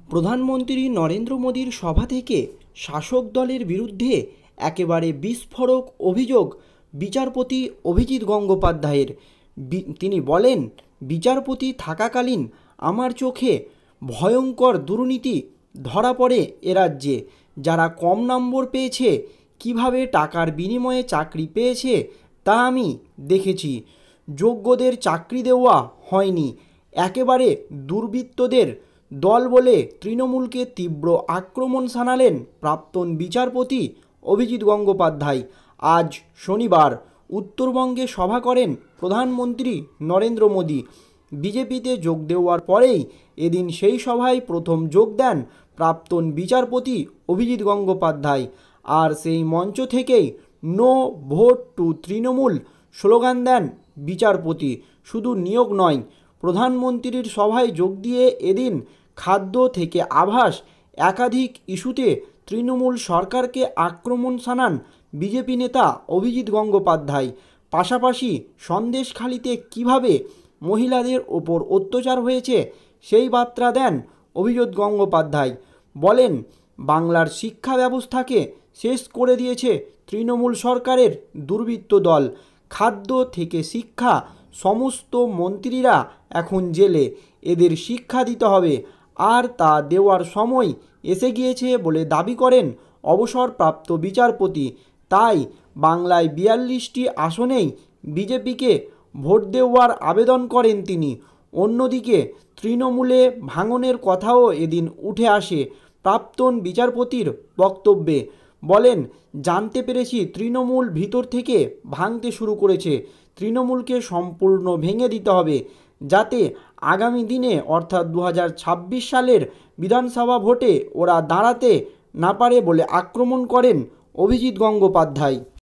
প্রধানমন্ত্রী নরেন্দ্র মোদীর সভা থেকে শাসক দলের বিরুদ্ধে একেবারে বিস্ফোরক অভিযোগ বিচারপতি অভিজিৎ গঙ্গোপাধ্যায়ের। তিনি বলেন, বিচারপতি থাকাকালীন আমার চোখে ভয়ঙ্কর দুর্নীতি ধরা পড়ে এ রাজ্যে। যারা কম নম্বর পেয়েছে, কিভাবে টাকার বিনিময়ে চাকরি পেয়েছে তা আমি দেখেছি। যোগ্যদের চাকরি দেওয়া হয়নি, একেবারে দুর্বৃত্তদের দল বলে তৃণমূলকে তীব্র আক্রমণ শানালেন প্রাক্তন বিচারপতি অভিজিৎ গঙ্গোপাধ্যায়। আজ শনিবার উত্তরবঙ্গে সভা করেন প্রধানমন্ত্রী নরেন্দ্র মোদী। বিজেপিতে যোগ দেওয়ার পরেই এদিন সেই সভায় প্রথম যোগ দেন প্রাক্তন বিচারপতি অভিজিৎ গঙ্গোপাধ্যায়। আর সেই মঞ্চ থেকেই no vote to Trinamool slogan দেন বিচারপতি। শুধু নিয়োগ নয়, প্রধানমন্ত্রীর সভায় যোগ দিয়ে এদিন খাদ্য থেকে আবাস একাধিক ইস্যুতে তৃণমূল সরকারকে আক্রমণ শানান বিজেপি নেতা অভিজিৎ গঙ্গোপাধ্যায়। পাশাপাশি সন্দেশখালিতে কিভাবে মহিলাদের ওপর অত্যাচার হয়েছে সেই বার্তা দেন অভিজিৎ গঙ্গোপাধ্যায়। বলেন, বাংলার শিক্ষা ব্যবস্থাকে শেষ করে দিয়েছে তৃণমূল সরকারের দুর্বৃত্ত দল। খাদ্য থেকে শিক্ষা সমস্ত মন্ত্রীরা এখন জেলে, এদের শিক্ষা দিতে হবে, আর তা দেওয়ার সময় এসে গিয়েছে বলে দাবি করেন অবসরপ্রাপ্ত বিচারপতি। তাই বাংলায় ৪২টি আসনেই বিজেপিকে ভোট দেওয়ার আবেদন করেন তিনি। অন্যদিকে তৃণমূলে ভাঙনের কথাও এদিন উঠে আসে প্রাক্তন বিচারপতির বক্তব্যে। বলেন, জানতে পেরেছি তৃণমূল ভিতর থেকে ভাঙতে শুরু করেছে। তৃণমূলকে সম্পূর্ণ ভেঙে দিতে হবে, যাতে আগামী দিনে অর্থাৎ ২০২৬ সালের বিধানসভা ভোটে ওরা দাঁড়াতে না পারে বলে আক্রমণ করেন অভিজিৎ গঙ্গোপাধ্যায়।